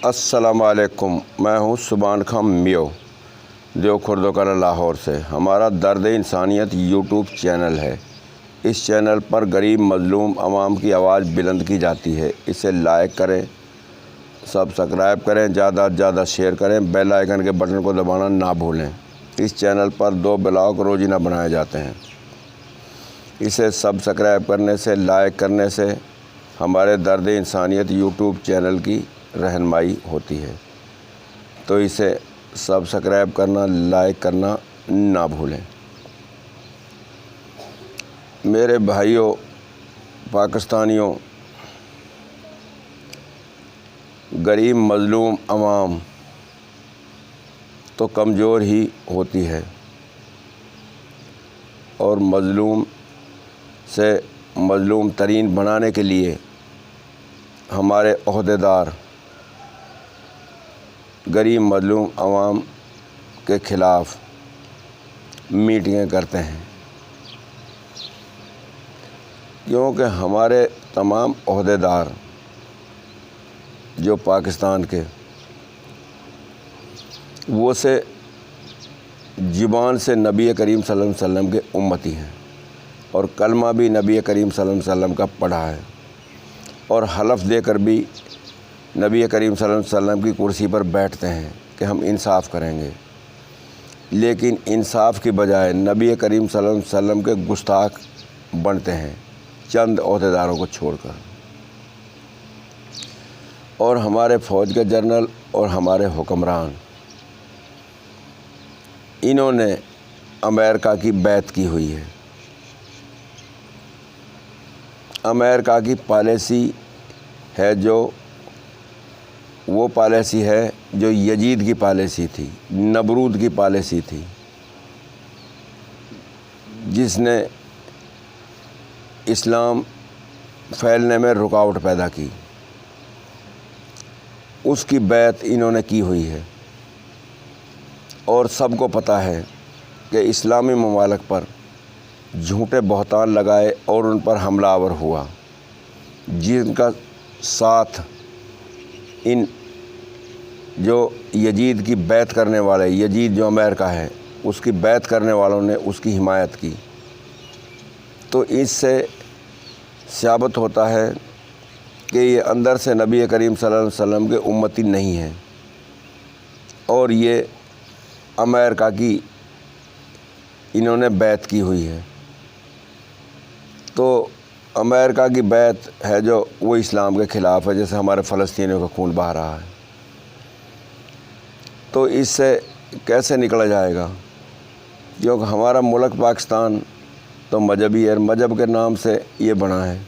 السلام علیکم، میں ہوں سبحان خان میو دیو خردوکلا لاہور سے۔ ہمارا درد انسانیت یوٹیوب چینل ہے۔ اس چینل پر غریب مظلوم عوام کی آواز بلند کی جاتی ہے۔ اسے لائک کریں، سبسکرائب کریں، زیادہ سے زیادہ شیئر کریں، بیل آئیکن کے بٹن کو دبانا نہ بھولیں۔ اس چینل پر 2 بلاگ روزانہ بنائے جاتے ہیں۔ اسے سبسکرائب کرنے سے، لائک کرنے سے ہمارے درد انسانیت یوٹیوب چینل کی رہنمائی ہوتی ہے، تو اسے سبسکرائب کرنا، لائک کرنا نہ بھولیں۔ میرے بھائیوں پاکستانیوں، غریب مظلوم عوام تو کمزور ہی ہوتی ہے، اور مظلوم سے مظلوم ترین بنانے کے لیے ہمارے عہدیدار غریب مظلوم عوام کے خلاف میٹنگیں کرتے ہیں، کیونکہ ہمارے تمام عہدیدار جو پاکستان کے، وہ سے زبان سے نبی کریم صلی اللہ علیہ وسلم کے امتی ہیں، اور کلمہ بھی نبی کریم صلی اللہ علیہ وسلم کا پڑھا ہے، اور حلف دے کر بھی نبی کریم صلی اللہ علیہ وسلم کی کرسی پر بیٹھتے ہیں کہ ہم انصاف کریں گے، لیکن انصاف کی بجائے نبی کریم صلی اللہ علیہ وسلم کے گستاخ بنتے ہیں چند عہدیداروں کو چھوڑ کر۔ اور ہمارے فوج کے جنرل اور ہمارے حکمران، انہوں نے امریکہ کی بیعت کی ہوئی ہے۔ امریکہ کی پالیسی ہے وہ پالیسی ہے جو یزید کی پالیسی تھی، نمرود کی پالیسی تھی، جس نے اسلام پھیلنے میں رکاوٹ پیدا کی۔ اس کی بیعت انہوں نے کی ہوئی ہے، اور سب کو پتہ ہے کہ اسلامی ممالک پر جھوٹے بہتان لگائے اور ان پر حملہ آور ہوا، جن کا ساتھ ان جو یزید کی بیعت کرنے والے، یزید جو امریکہ ہے اس کی بیعت کرنے والوں نے اس کی حمایت کی۔ تو اس سے ثابت ہوتا ہے کہ یہ اندر سے نبی کریم صلی اللہ علیہ وسلم کے امتی نہیں ہیں، اور یہ امریکہ کی انہوں نے بیعت کی ہوئی ہے۔ تو امریکہ کی بیعت ہے جو وہ اسلام کے خلاف ہے، جیسے ہمارے فلسطینیوں کا خون بہہ رہا ہے۔ تو اس سے کیسے نکلا جائے گا؟ کیونکہ ہمارا ملک پاکستان تو مذہبی ہے، مذہب کے نام سے یہ بنا ہے،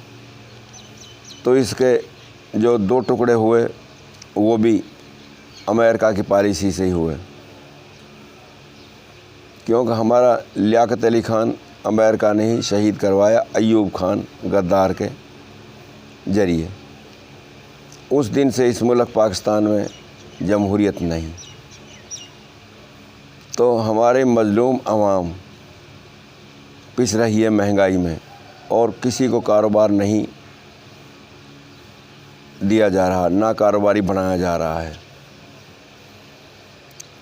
تو اس کے جو 2 ٹکڑے ہوئے وہ بھی امریکہ کی پالیسی سے ہی ہوئے، کیونکہ ہمارا لیاقت علی خان امریکہ نے ہی شہید کروایا ایوب خان غدار کے ذریعے۔ اس دن سے اس ملک پاکستان میں جمہوریت نہیں۔ تو ہمارے مظلوم عوام پس رہی ہے مہنگائی میں، اور کسی کو کاروبار نہیں دیا جا رہا، نہ کاروباری بنایا جا رہا ہے۔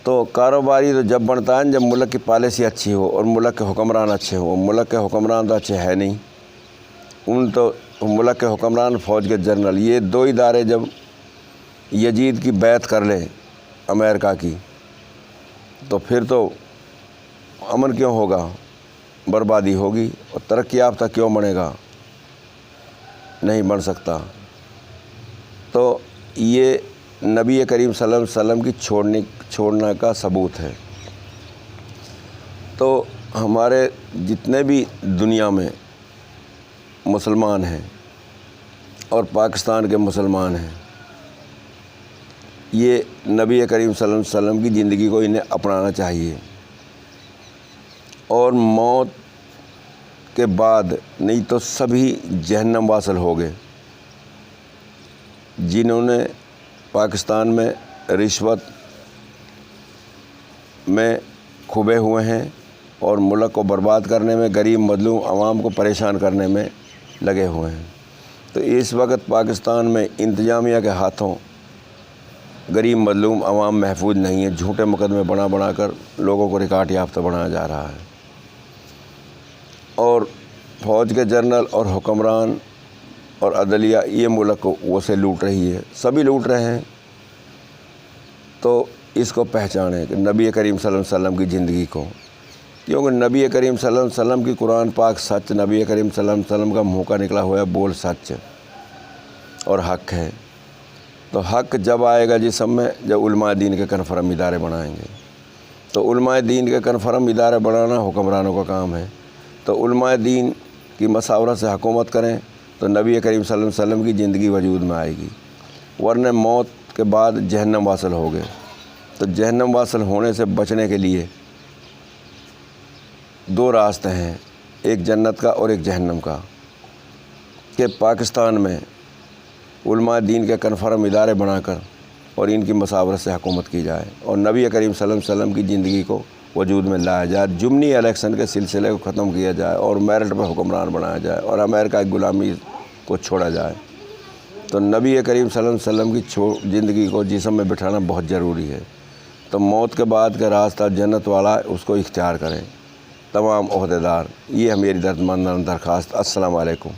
تو کاروباری تو جب بنتا ہے جب ملک کی پالیسی اچھی ہو اور ملک کے حکمران اچھے ہوں۔ ملک کے حکمران تو اچھے ہے نہیں، تو ملک کے حکمران، فوج کے جنرل، یہ 2 ادارے جب یزید کی بیعت کر لیں امریکہ کی، تو پھر تو امن کیوں ہوگا؟ بربادی ہوگی، اور ترقی یافتہ کیوں بنے گا؟ نہیں بن سکتا۔ تو یہ نبی کریم صلی اللہ علیہ وسلم کی چھوڑنے کا ثبوت ہے۔ تو ہمارے جتنے بھی دنیا میں مسلمان ہیں اور پاکستان کے مسلمان ہیں، یہ نبی کریم صلی اللہ علیہ وسلم کی زندگی کو انہیں اپنانا چاہیے، اور موت کے بعد نہیں تو سبھی جہنم واصل ہو گئے، جنہوں نے پاکستان میں رشوت میں کھبے ہوئے ہیں اور ملک کو برباد کرنے میں، غریب مظلوم عوام کو پریشان کرنے میں لگے ہوئے ہیں۔ تو اس وقت پاکستان میں انتظامیہ کے ہاتھوں غریب مظلوم عوام محفوظ نہیں ہے، جھوٹے مقدمے بنا کر لوگوں کو ریکارڈ یافتہ بنایا جا رہا ہے، اور فوج کے جنرل اور حکمران اور عدلیہ یہ ملک کو وہ سے لوٹ رہی ہے، سبھی لوٹ رہے ہیں۔ تو اس کو پہچانیں کہ نبی کریم صلی اللہ علیہ وسلم کی زندگی کو، کیونکہ نبی کریم صلی اللہ علیہ وسلم کی قرآن پاک سچ، نبی کریم صلی اللہ علیہ وسلم کا منہ کا نکلا ہوا بول سچ اور حق ہے۔ تو حق جب آئے گا جسم میں، جب علماء دین کے کنفرم ادارے بنائیں گے۔ تو علماء دین کے کنفرم ادارے بنانا حکمرانوں کا کام ہے۔ تو علماء دین کی مشاورت سے حکومت کریں تو نبی کریم صلی اللہ علیہ وسلم کی زندگی وجود میں آئے گی، ورنہ موت کے بعد جہنم واصل ہو گئے۔ تو جہنم واصل ہونے سے بچنے کے لیے دو راستے ہیں، ایک جنت کا اور ایک جہنم کا، کہ پاکستان میں علماء دین کے کنفرم ادارے بنا کر اور ان کی مشاورت سے حکومت کی جائے اور نبی کریم صلی اللہ علیہ وسلم کی زندگی کو وجود میں لایا جائے، ضمنی الیکشن کے سلسلے کو ختم کیا جائے اور میرٹ پہ حکمران بنایا جائے اور امریکہ کی غلامی کو چھوڑا جائے۔ تو نبی کریم صلی اللہ علیہ وسلم کی زندگی کو جسم میں بٹھانا بہت ضروری ہے۔ تو موت کے بعد کا راستہ جنت والا ہے، اس کو اختیار کریں تمام عہدیدار۔ یہ ہے میری درخواست۔ السلام علیکم۔